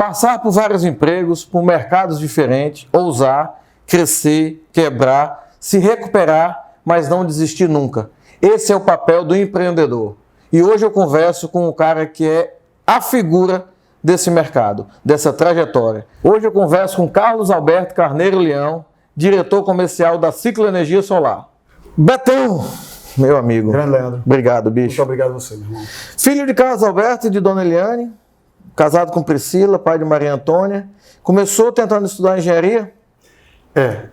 Passar por vários empregos, por mercados diferentes, ousar, crescer, quebrar, se recuperar, mas não desistir nunca. Esse é o papel do empreendedor. E hoje eu converso com um cara que é a figura desse mercado, dessa trajetória. Hoje eu converso com Carlos Alberto Carneiro Leão, diretor comercial da Ciclo Energia Solar. Betão, meu amigo. Grande Leandro. Obrigado, bicho. Muito obrigado a você, meu irmão. Filho de Carlos Alberto e de Dona Eliane, casado com Priscila, pai de Maria Antônia. Começou tentando estudar engenharia?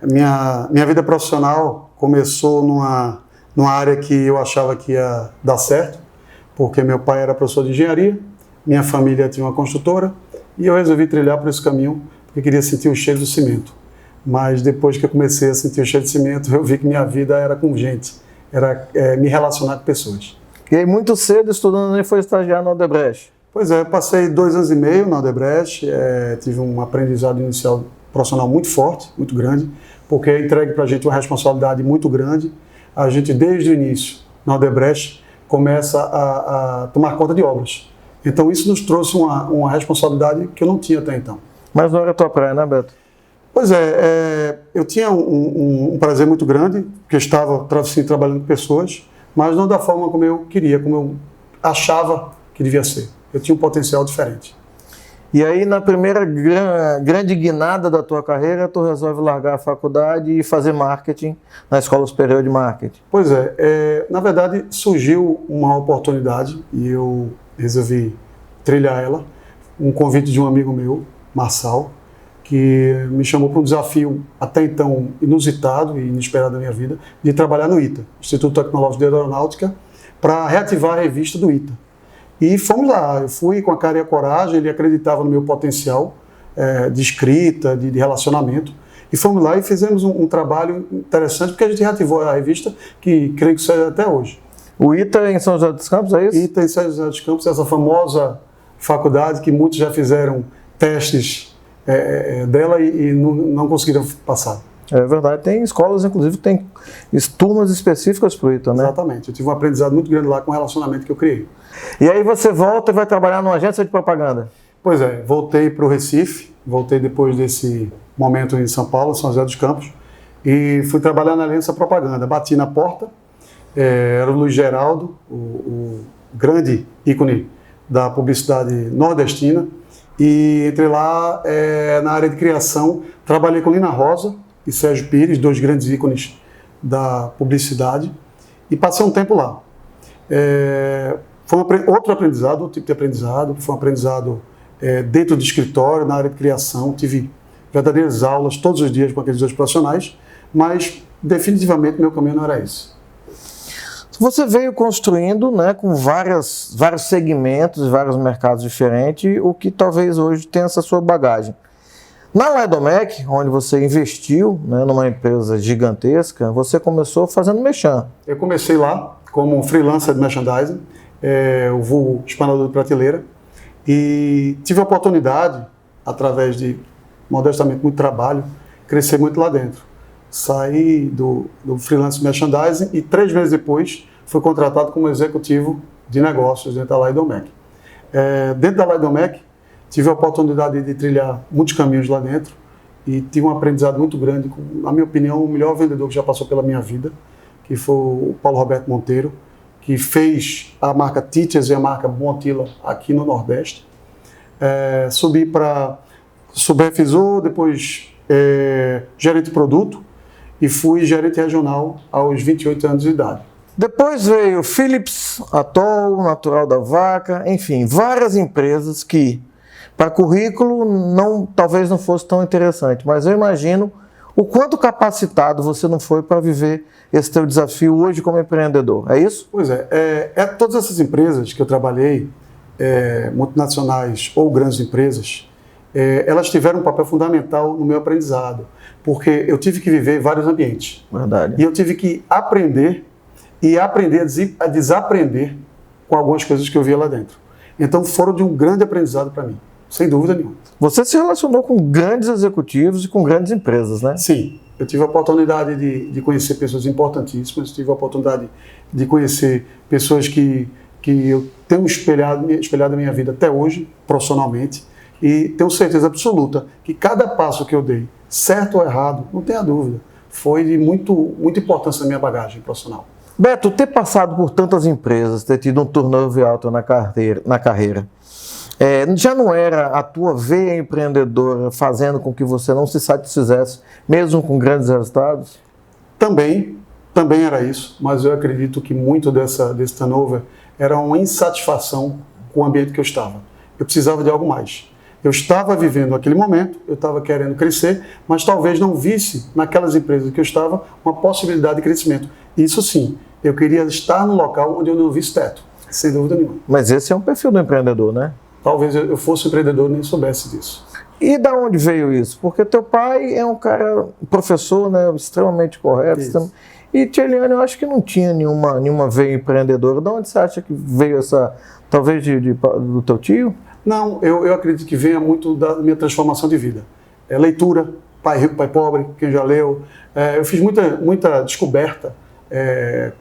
Minha vida profissional começou numa área que eu achava que ia dar certo, porque meu pai era professor de engenharia, minha família tinha uma construtora, e eu resolvi trilhar por esse caminho, porque eu queria sentir o cheiro do cimento. Mas depois que eu comecei a sentir o cheiro de cimento, eu vi que minha vida era com gente, era me relacionar com pessoas. E aí, muito cedo, estudando, foi estagiar na Odebrecht. Pois é, eu passei 2 anos e meio na Odebrecht, tive um aprendizado inicial profissional muito forte, muito grande, porque é entregue para a gente uma responsabilidade muito grande. A gente, desde o início, na Odebrecht, começa a tomar conta de obras. Então, isso nos trouxe uma responsabilidade que eu não tinha até então. Mas não era a tua praia, né, Beto? Pois eu tinha um prazer muito grande, porque eu estava trabalhando com pessoas, mas não da forma como eu queria, como eu achava que devia ser. Eu tinha um potencial diferente. E aí, na primeira grande guinada da tua carreira, tu resolve largar a faculdade e fazer marketing na Escola Superior de Marketing. Pois na verdade, surgiu uma oportunidade e eu resolvi trilhar ela. Um convite de um amigo meu, Marçal, que me chamou para um desafio até então inusitado e inesperado da minha vida, de trabalhar no ITA, Instituto Tecnológico de Aeronáutica, para reativar a revista do ITA. E fomos lá, eu fui com a cara e a coragem, ele acreditava no meu potencial de escrita, de relacionamento, e fomos lá e fizemos um trabalho interessante, porque a gente reativou a revista, que creio que seja até hoje. O ITA em São José dos Campos, é isso? ITA em São José dos Campos, essa famosa faculdade que muitos já fizeram testes dela e não conseguiram passar. É verdade, tem escolas, inclusive, que tem turmas específicas para o ITA, né? Exatamente, eu tive um aprendizado muito grande lá com o relacionamento que eu criei. E aí você volta e vai trabalhar numa agência de propaganda? Pois voltei para o Recife, voltei depois desse momento em São Paulo, São José dos Campos, e fui trabalhar na Aliança Propaganda. Bati na porta, era o Luiz Geraldo, o grande ícone da publicidade nordestina, e entrei lá na área de criação, trabalhei com Lina Rosa e Sérgio Pires, 2 grandes ícones da publicidade, e passei um tempo lá. Foi outro aprendizado, outro tipo de aprendizado, foi um aprendizado dentro do escritório, na área de criação, tive verdadeiras aulas todos os dias com aqueles 2 profissionais, mas definitivamente meu caminho não era esse. Você veio construindo, né, com vários segmentos, vários mercados diferentes, o que talvez hoje tenha essa sua bagagem. Na Lidomec, onde você investiu, né, numa empresa gigantesca, você começou fazendo merchan. Eu comecei lá como freelancer de merchandising, o vulgo espanador de prateleira, e tive a oportunidade, através de, modestamente, muito trabalho, crescer muito lá dentro. Saí do freelance merchandising e 3 meses depois fui contratado como executivo de negócios dentro da Lidomec. Dentro da Lidomec, tive a oportunidade de trilhar muitos caminhos lá dentro e tive um aprendizado muito grande com, na minha opinião, o melhor vendedor que já passou pela minha vida, que foi o Paulo Roberto Monteiro, que fez a marca Titias e a marca Montila aqui no Nordeste. Subi para supervisor, depois gerente de produto e fui gerente regional aos 28 anos de idade. Depois veio Philips, Atol, Natural da Vaca, enfim, várias empresas que, para currículo, talvez não fosse tão interessante, mas eu imagino o quanto capacitado você não foi para viver esse teu desafio hoje como empreendedor, é isso? Pois todas essas empresas que eu trabalhei, multinacionais ou grandes empresas, elas tiveram um papel fundamental no meu aprendizado, porque eu tive que viver vários ambientes. Verdade. E eu tive que aprender a desaprender com algumas coisas que eu via lá dentro. Então foram de um grande aprendizado para mim, sem dúvida nenhuma. Você se relacionou com grandes executivos e com grandes empresas, né? Sim, eu tive a oportunidade de conhecer pessoas importantíssimas, tive a oportunidade de conhecer pessoas que eu tenho espelhado a minha vida até hoje, profissionalmente, E tenho certeza absoluta que cada passo que eu dei, certo ou errado, não tenha dúvida, foi de muita importância na minha bagagem profissional. Beto, ter passado por tantas empresas, ter tido um turnover alto na carreira, já não era a tua veia empreendedora fazendo com que você não se satisfizesse, mesmo com grandes resultados? Também era isso, mas eu acredito que muito desse turnover era uma insatisfação com o ambiente que eu estava. Eu precisava de algo mais. Eu estava vivendo aquele momento, eu estava querendo crescer, mas talvez não visse naquelas empresas que eu estava uma possibilidade de crescimento. Isso sim, eu queria estar no local onde eu não visse teto, sem dúvida nenhuma. Mas esse é um perfil do empreendedor, né? Talvez eu fosse empreendedor e nem soubesse disso. E da onde veio isso? Porque teu pai é um cara, professor, né, extremamente correto. E tia Eliane, eu acho que não tinha nenhuma veia empreendedora. De onde você acha que veio essa, talvez do teu tio? Não, eu acredito que venha muito da minha transformação de vida. Leitura, Pai Rico, Pai Pobre, quem já leu. Eu fiz muita descoberta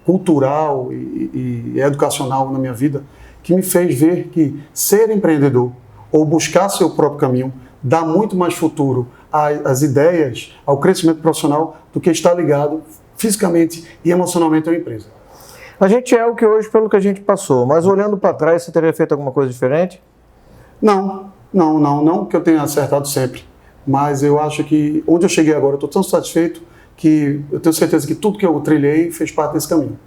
cultural e educacional na minha vida, que me fez ver que ser empreendedor ou buscar seu próprio caminho dá muito mais futuro às ideias, ao crescimento profissional, do que estar ligado fisicamente e emocionalmente a uma empresa. A gente é o que hoje, pelo que a gente passou, mas olhando para trás, você teria feito alguma coisa diferente? Não que eu tenha acertado sempre, mas eu acho que onde eu cheguei agora, eu estou tão satisfeito que eu tenho certeza que tudo que eu trilhei fez parte desse caminho.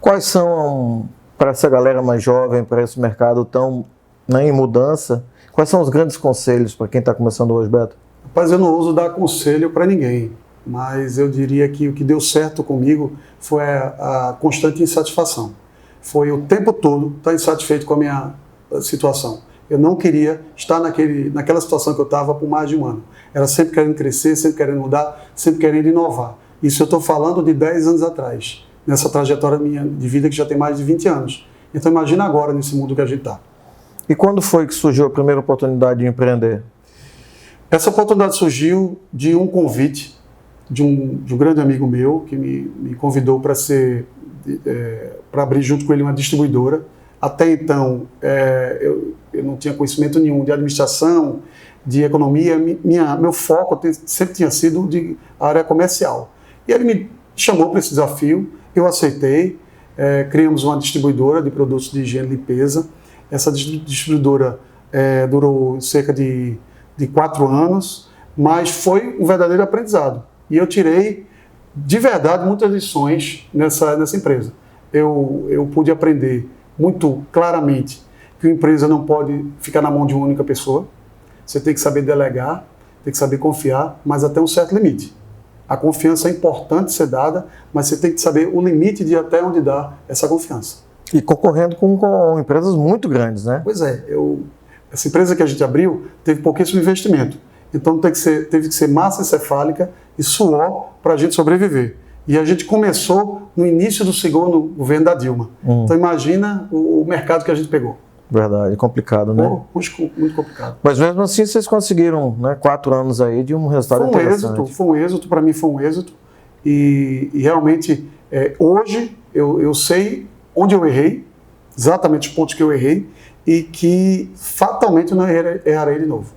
Quais são, para essa galera mais jovem, para esse mercado tão em mudança, quais são os grandes conselhos para quem está começando hoje, Beto? Rapaz, eu não uso dar conselho para ninguém, mas eu diria que o que deu certo comigo foi a constante insatisfação. Foi o tempo todo estar insatisfeito com a minha situação. Eu não queria estar naquela situação que eu estava por mais de um ano. Era sempre querendo crescer, sempre querendo mudar, sempre querendo inovar. Isso eu estou falando de 10 anos atrás, nessa trajetória minha de vida que já tem mais de 20 anos. Então imagina agora nesse mundo que a gente está. E quando foi que surgiu a primeira oportunidade de empreender? Essa oportunidade surgiu de um convite de um grande amigo meu que me convidou para abrir junto com ele uma distribuidora. Até então, eu não tinha conhecimento nenhum de administração, de economia. Meu foco sempre tinha sido de área comercial. E ele me chamou para esse desafio, eu aceitei, criamos uma distribuidora de produtos de higiene e limpeza. Essa distribuidora durou cerca de 4 anos, mas foi um verdadeiro aprendizado. E eu tirei, de verdade, muitas lições nessa empresa. Eu pude aprender muito claramente que uma empresa não pode ficar na mão de uma única pessoa. Você tem que saber delegar, tem que saber confiar, mas até um certo limite. A confiança é importante ser dada, mas você tem que saber o limite de até onde dá essa confiança. E concorrendo com empresas muito grandes, né? Pois é, essa empresa que a gente abriu teve pouquíssimo investimento. Então teve que ser massa encefálica e suor para a gente sobreviver. E a gente começou no início do segundo governo da Dilma. Então imagina o mercado que a gente pegou. Verdade, complicado, né? Muito complicado. Mas mesmo assim vocês conseguiram, né, 4 anos aí de um resultado interessante. Foi um êxito, para mim foi um êxito. E realmente, hoje eu sei onde eu errei, exatamente os pontos que eu errei, e que fatalmente não errarei de novo.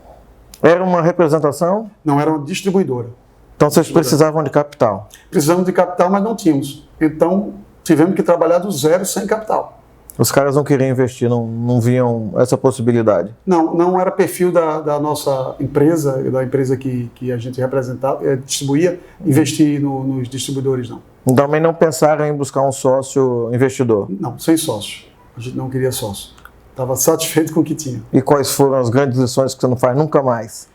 Era uma representação? Não, era uma distribuidora. Então vocês precisavam de capital? Precisamos de capital, mas não tínhamos. Então tivemos que trabalhar do zero sem capital. Os caras não queriam investir, não viam essa possibilidade? Não era perfil da nossa empresa, da empresa que a gente representava, distribuía, investir nos distribuidores, não. Também não pensaram em buscar um sócio investidor? Não, sem sócio. A gente não queria sócio. Estava satisfeito com o que tinha. E quais foram as grandes lições que você não faz nunca mais?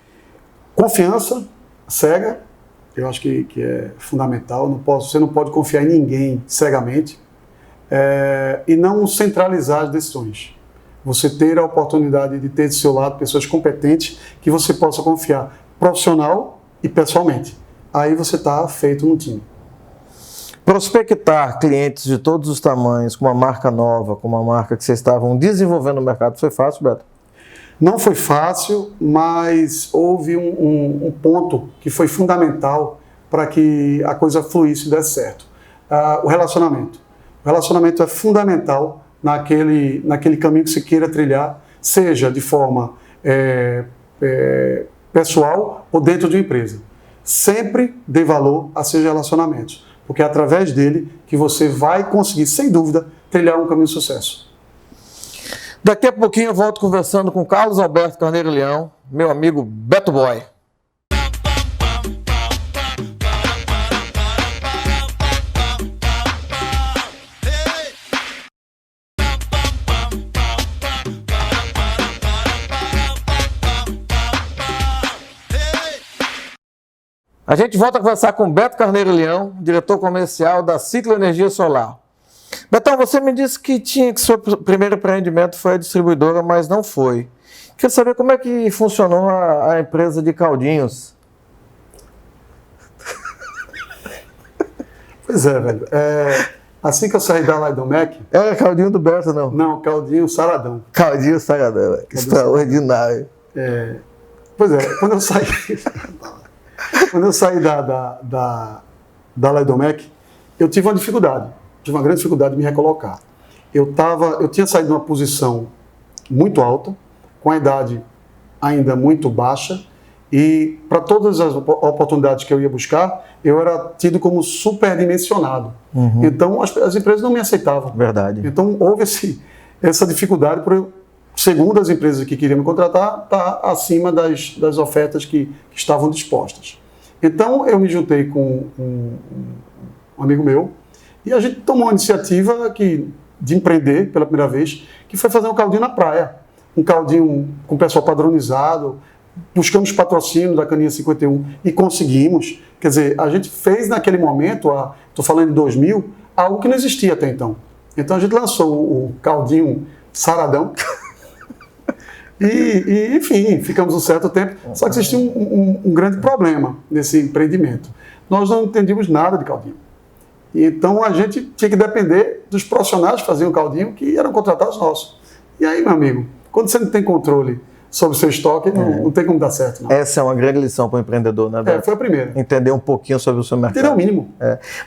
Confiança cega, eu acho que é fundamental. Você não pode confiar em ninguém cegamente. E não centralizar as decisões. Você ter a oportunidade de ter do seu lado pessoas competentes que você possa confiar profissional e pessoalmente. Aí você está feito no time. Prospectar clientes de todos os tamanhos, com uma marca nova, com uma marca que vocês estavam desenvolvendo no mercado, foi fácil, Beto? Não foi fácil, mas houve um ponto que foi fundamental para que a coisa fluísse e desse certo. O relacionamento. O relacionamento é fundamental naquele caminho que você queira trilhar, seja de forma pessoal ou dentro de uma empresa. Sempre dê valor a seus relacionamentos, porque é através dele que você vai conseguir, sem dúvida, trilhar um caminho de sucesso. Daqui a pouquinho eu volto conversando com Carlos Alberto Carneiro Leão, meu amigo Beto Boy. A gente volta a conversar com Beto Carneiro Leão, diretor comercial da Ciclo Energia Solar. Betão, você me disse que seu primeiro empreendimento foi a distribuidora, mas não foi. Queria saber como é que funcionou a empresa de caldinhos. Pois é, velho. Assim que eu saí da Laidomec... Era caldinho do Beto, não? Não, caldinho Saradão. Caldinho Saradão, extraordinário. Pois é, quando eu saí... Quando eu saí da Laidomec, eu tive uma dificuldade. Tive uma grande dificuldade de me recolocar. Eu tinha saído de uma posição muito alta, com a idade ainda muito baixa, e para todas as oportunidades que eu ia buscar, eu era tido como superdimensionado. Então, as empresas não me aceitavam. Verdade. Então, houve essa dificuldade por eu, segundo as empresas que queriam me contratar, estar acima das ofertas que estavam dispostas. Então, eu me juntei com um amigo meu, e a gente tomou uma iniciativa de empreender pela primeira vez, que foi fazer um caldinho na praia. Um caldinho com pessoal padronizado, buscamos patrocínio da Caninha 51 e conseguimos. Quer dizer, a gente fez naquele momento, estou falando em 2000, algo que não existia até então. Então a gente lançou o caldinho Saradão e enfim, ficamos um certo tempo. Só que existia um grande problema nesse empreendimento. Nós não entendíamos nada de caldinho. Então a gente tinha que depender dos profissionais que faziam o caldinho, que eram contratados nossos. E aí, meu amigo, quando você não tem controle sobre o seu estoque, não tem como dar certo. Não. Essa é uma grande lição para o empreendedor, né, Beto? Foi a primeira. Entender um pouquinho sobre o seu mercado. Entender o mínimo.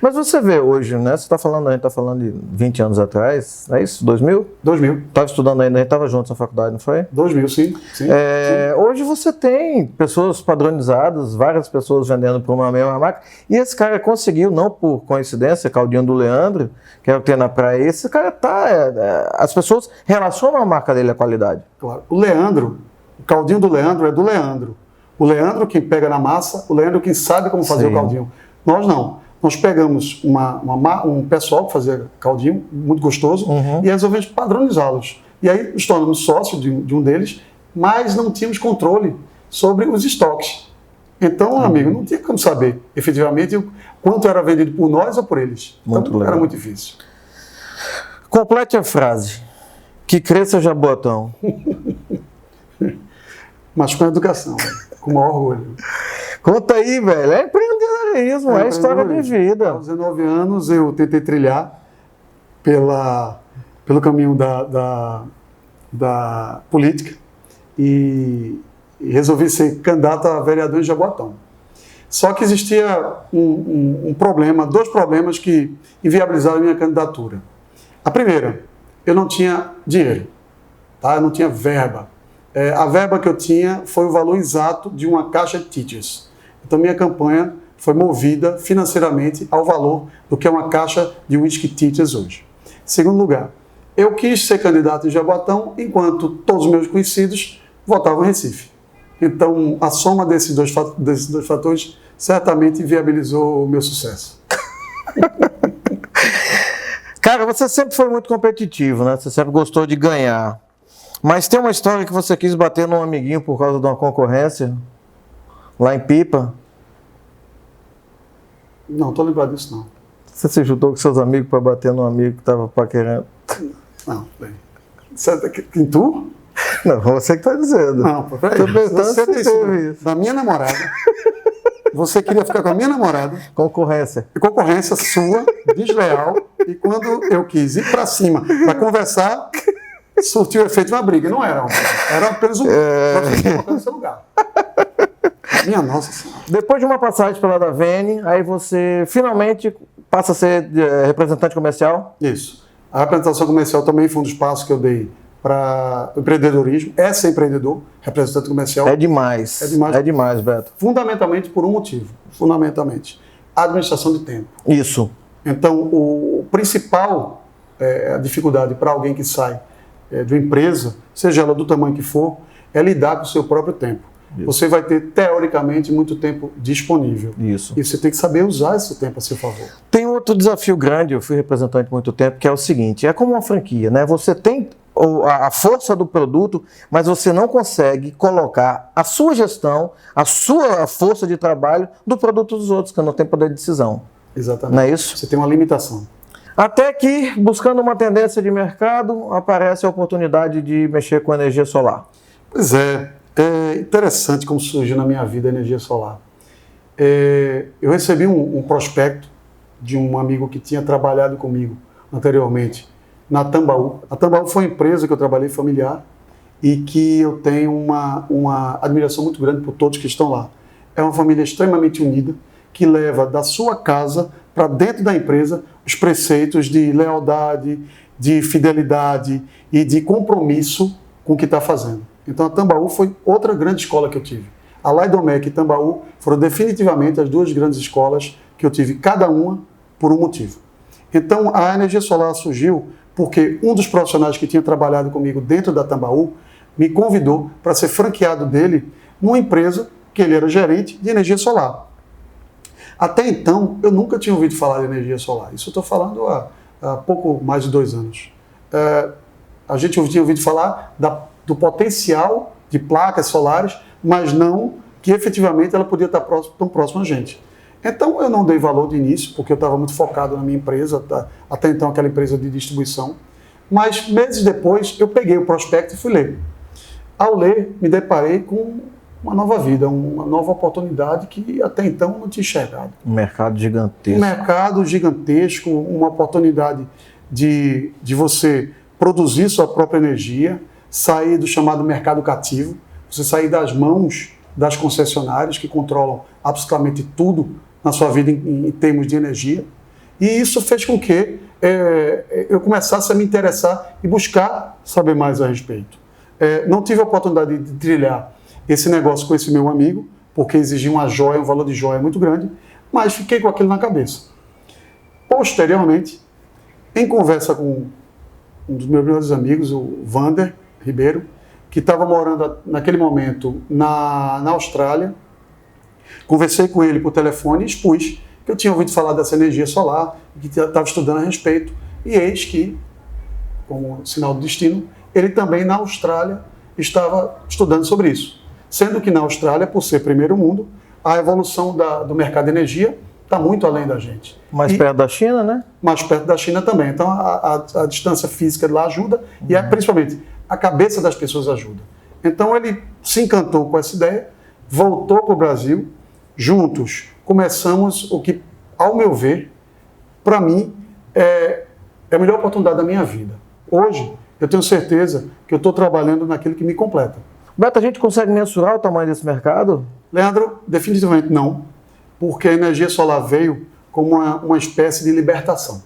Mas você vê hoje, né? A gente está falando de 20 anos atrás, é isso? 2000? 2000. Estava estudando ainda, a gente estava juntos na faculdade, não foi? 2000, sim. Sim. Hoje você tem pessoas padronizadas, várias pessoas vendendo por uma mesma marca, e esse cara conseguiu, não por coincidência, caldinho do Leandro, que é o que tem na praia, esse cara as pessoas relacionam a marca dele à qualidade. Claro. O caldinho do Leandro é do Leandro. O Leandro quem pega na massa, o Leandro quem sabe como fazer o caldinho. Nós não. Nós pegamos um pessoal que fazia caldinho, muito gostoso, e resolvemos padronizá-los. E aí nos tornamos sócios de um deles, mas não tínhamos controle sobre os estoques. Então, amigo, não tinha como saber efetivamente quanto era vendido por nós ou por eles. Então, era muito difícil. Complete a frase. Que cresça Jaboatão. Mas com educação, com o maior orgulho. Conta aí, velho. É empreendedorismo, é história de vida. Aos 19 anos eu tentei trilhar pelo caminho da política e resolvi ser candidato a vereador em Jaboatão. Só que existia dois problemas que inviabilizaram a minha candidatura. A primeira, eu não tinha dinheiro, tá? Eu não tinha verba. A verba que eu tinha foi o valor exato de uma caixa de teachers. Então, minha campanha foi movida financeiramente ao valor do que é uma caixa de whisky teachers hoje. Segundo lugar, eu quis ser candidato em Jaboatão, enquanto todos os meus conhecidos votavam em Recife. Então, a soma desses dois fatores certamente viabilizou o meu sucesso. Cara, você sempre foi muito competitivo, né? Você sempre gostou de ganhar. Mas tem uma história que você quis bater num amiguinho por causa de uma concorrência? Lá em Pipa? Não, estou lembrado disso, não. Você se juntou com seus amigos para bater num amigo que estava paquerando? Não, bem. Em tu? Não, você que está dizendo. Não, peraí. Você teve isso. Da minha namorada. Você queria ficar com a minha namorada. Concorrência. Concorrência sua, desleal. E quando eu quis ir para cima para conversar, surtiu o efeito de uma briga. Não era uma briga. Era apenas no seu lugar. Minha nossa senhora. Depois de uma passagem pela Davene, aí você finalmente passa a ser representante comercial? Isso. A representação comercial também foi um dos passos que eu dei para o empreendedorismo, é ser empreendedor, representante comercial. É demais. É demais, Beto. Fundamentalmente por um motivo. Fundamentalmente. A administração de tempo. Isso. Então, o principal a dificuldade para alguém que sai de uma empresa, seja ela do tamanho que for, é lidar com o seu próprio tempo. Isso. Você vai ter, teoricamente, muito tempo disponível. Isso. E você tem que saber usar esse tempo a seu favor. Tem outro desafio grande, eu fui representante muito tempo, que é o seguinte, é como uma franquia, né? Você tem a força do produto, mas você não consegue colocar a sua gestão, a sua força de trabalho do produto dos outros, que não tem poder de decisão. Exatamente. Não é isso? Você tem uma limitação. Até que, buscando uma tendência de mercado, aparece a oportunidade de mexer com energia solar. Pois é interessante como surgiu na minha vida a energia solar. Eu recebi um prospecto de um amigo que tinha trabalhado comigo anteriormente na Tambaú. A Tambaú foi uma empresa que eu trabalhei familiar e que eu tenho uma admiração muito grande por todos que estão lá. É uma família extremamente unida, que leva da sua casa para dentro da empresa os preceitos de lealdade, de fidelidade e de compromisso com o que está fazendo. Então a Tambaú foi outra grande escola que eu tive. A Laidomec e Tambaú foram definitivamente as duas grandes escolas que eu tive, cada uma por um motivo. Então a energia solar surgiu porque um dos profissionais que tinha trabalhado comigo dentro da Tambaú me convidou para ser franqueado dele numa empresa que ele era gerente de energia solar. Até então, eu nunca tinha ouvido falar de energia solar. Isso eu estou falando há pouco mais de 2 anos. A gente tinha ouvido falar do potencial de placas solares, mas não que efetivamente ela podia estar tão próxima a gente. Então eu não dei valor de início, porque eu estava muito focado na minha empresa, até então aquela empresa de distribuição. Mas meses depois eu peguei o prospecto e fui ler. Ao ler, me deparei com uma nova vida, uma nova oportunidade que até então eu não tinha enxergado. Um mercado gigantesco. Um mercado gigantesco, uma oportunidade de você produzir sua própria energia, sair do chamado mercado cativo, você sair das mãos das concessionárias que controlam absolutamente tudo na sua vida em termos de energia. E isso fez com que eu começasse a me interessar e buscar saber mais a respeito. Não tive a oportunidade de trilhar esse negócio com esse meu amigo, porque exigia uma joia, um valor de joia muito grande, mas fiquei com aquilo na cabeça. Posteriormente, em conversa com um dos meus melhores amigos, o Vander Ribeiro, que estava morando naquele momento na Austrália, conversei com ele por telefone e expus que eu tinha ouvido falar dessa energia solar e que estava estudando a respeito. E eis que, como sinal do destino, ele também na Austrália estava estudando sobre isso. Sendo que na Austrália, por ser primeiro mundo, a evolução do mercado de energia está muito além da gente. Mais perto da China, né? Mais perto da China também. Então a distância física lá ajuda e principalmente a cabeça das pessoas ajuda. Então ele se encantou com essa ideia, voltou para o Brasil, juntos começamos o que, ao meu ver, para mim, é a melhor oportunidade da minha vida. Hoje, eu tenho certeza que eu estou trabalhando naquilo que me completa. Beto, a gente consegue mensurar o tamanho desse mercado? Leandro, definitivamente não, porque a energia solar veio como uma espécie de libertação.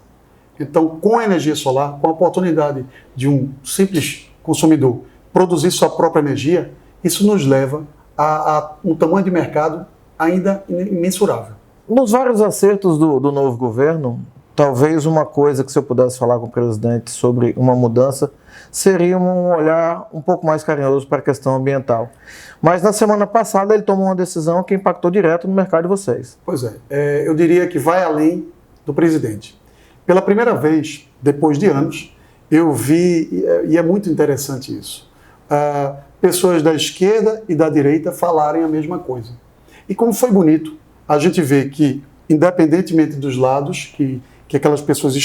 Então, com a energia solar, com a oportunidade de um simples consumidor produzir sua própria energia, isso nos leva a um tamanho de mercado ainda imensurável. Nos vários acertos do novo governo, talvez uma coisa que se eu pudesse falar com o presidente sobre uma mudança seria um olhar um pouco mais carinhoso para a questão ambiental. Mas na semana passada ele tomou uma decisão que impactou direto no mercado de vocês. Pois é, eu diria que vai além do presidente. Pela primeira vez, depois de anos, eu vi, e é muito interessante isso, pessoas da esquerda e da direita falarem a mesma coisa. E como foi bonito a gente ver que, independentemente dos lados que aquelas pessoas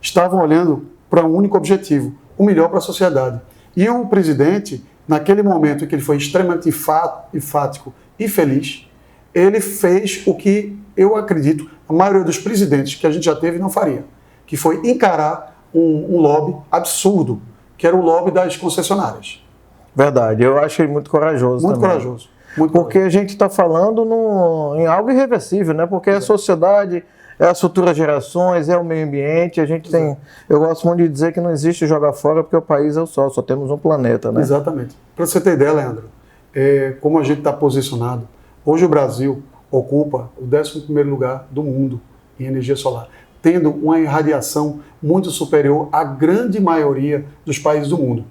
estavam olhando para um único objetivo, o melhor para a sociedade. E o presidente, naquele momento em que ele foi extremamente enfático e feliz, ele fez o que eu acredito a maioria dos presidentes que a gente já teve não faria, que foi encarar um lobby absurdo, que era o lobby das concessionárias. Verdade, eu achei muito corajoso muito também. Corajoso. Muito porque corajoso. A gente está falando em algo irreversível, né? Porque a sociedade é as futuras gerações, é o meio ambiente. A gente tem, eu gosto muito de dizer que não existe jogar fora porque o país é o Sol, só temos um planeta, né? Exatamente. Para você ter ideia, Leandro, como a gente está posicionado, hoje o Brasil ocupa o 11º lugar do mundo em energia solar, tendo uma irradiação muito superior à grande maioria dos países do mundo.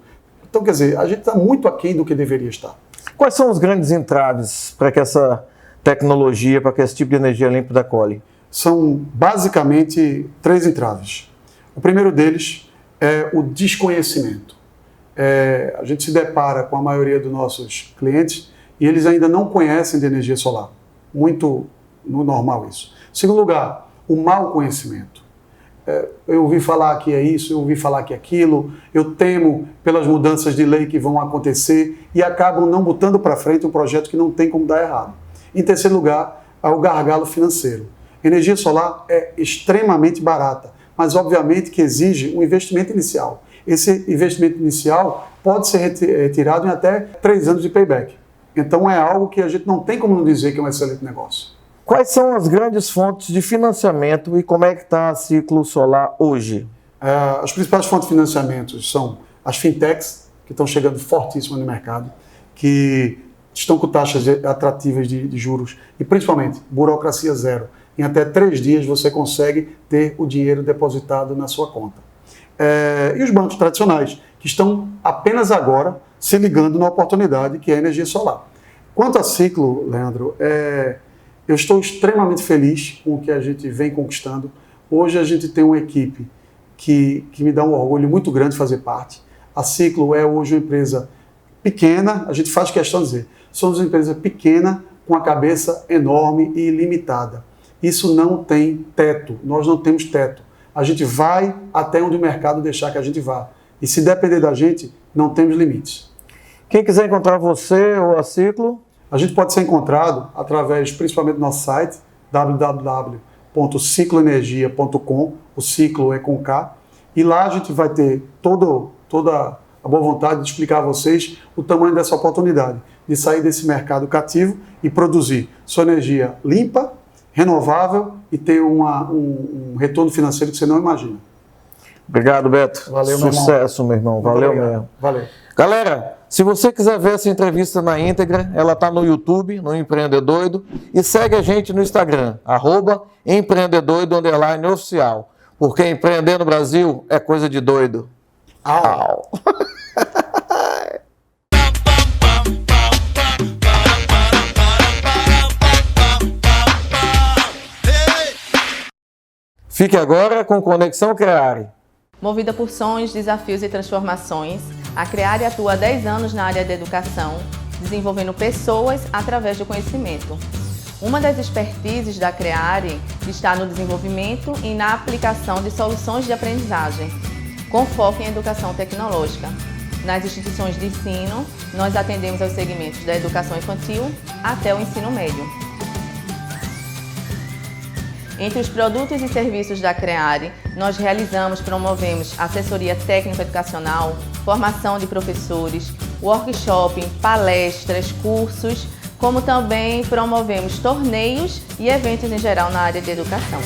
Então, quer dizer, a gente está muito aquém do que deveria estar. Quais são os grandes entraves para que essa tecnologia, para que esse tipo de energia limpa decole? São basicamente 3 entraves. O primeiro deles é o desconhecimento. A gente se depara com a maioria dos nossos clientes e eles ainda não conhecem de energia solar. Muito normal isso. Segundo lugar, o mau conhecimento. Eu ouvi falar que é isso, eu ouvi falar que é aquilo, eu temo pelas mudanças de lei que vão acontecer e acabam não botando para frente um projeto que não tem como dar errado. Em terceiro lugar, o gargalo financeiro. Energia solar é extremamente barata, mas obviamente que exige um investimento inicial. Esse investimento inicial pode ser retirado em até 3 anos de payback. Então é algo que a gente não tem como não dizer que é um excelente negócio. Quais são as grandes fontes de financiamento e como é que está a Ciclo Solar hoje? As principais fontes de financiamento são as fintechs, que estão chegando fortíssimas no mercado, que estão com taxas atrativas de juros e principalmente burocracia zero. Em até 3 dias você consegue ter o dinheiro depositado na sua conta. E os bancos tradicionais, que estão apenas agora se ligando na oportunidade que é a energia solar. Quanto a Ciclo, Leandro, eu estou extremamente feliz com o que a gente vem conquistando. Hoje a gente tem uma equipe que me dá um orgulho muito grande fazer parte. A Ciclo é hoje uma empresa pequena, a gente faz questão de dizer, somos uma empresa pequena com a cabeça enorme e ilimitada. Isso não tem teto, nós não temos teto. A gente vai até onde o mercado deixar que a gente vá. E se depender da gente, não temos limites. Quem quiser encontrar você ou a Ciclo? A gente pode ser encontrado através, principalmente do nosso site, www.cicloenergia.com, o ciclo é com K, e lá a gente vai ter toda a boa vontade de explicar a vocês o tamanho dessa oportunidade, de sair desse mercado cativo e produzir sua energia limpa, renovável e ter um retorno financeiro que você não imagina. Obrigado, Beto. Valeu, Sucesso, meu irmão. Valeu mesmo. Valeu. Galera, se você quiser ver essa entrevista na íntegra, ela está no YouTube, no Empreendedoido, e segue a gente no Instagram, @empreendedoido_oficial, porque empreender no Brasil é coisa de doido. Au. Fique agora com Conexão Creare. Movida por sonhos, desafios e transformações, a Creare atua há 10 anos na área da educação, desenvolvendo pessoas através do conhecimento. Uma das expertises da Creare está no desenvolvimento e na aplicação de soluções de aprendizagem, com foco em educação tecnológica. Nas instituições de ensino, nós atendemos aos segmentos da educação infantil até o ensino médio. Entre os produtos e serviços da Creare, nós promovemos assessoria técnico-educacional, formação de professores, workshop, palestras, cursos, como também promovemos torneios e eventos em geral na área de educação.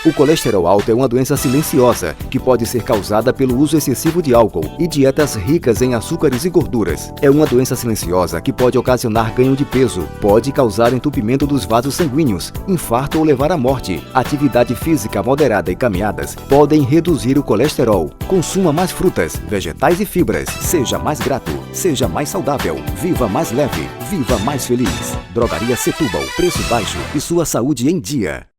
O colesterol alto é uma doença silenciosa que pode ser causada pelo uso excessivo de álcool e dietas ricas em açúcares e gorduras. É uma doença silenciosa que pode ocasionar ganho de peso, pode causar entupimento dos vasos sanguíneos, infarto ou levar à morte. Atividade física moderada e caminhadas podem reduzir o colesterol. Consuma mais frutas, vegetais e fibras. Seja mais grato, seja mais saudável, viva mais leve, viva mais feliz. Drogaria Setúbal, preço baixo e sua saúde em dia.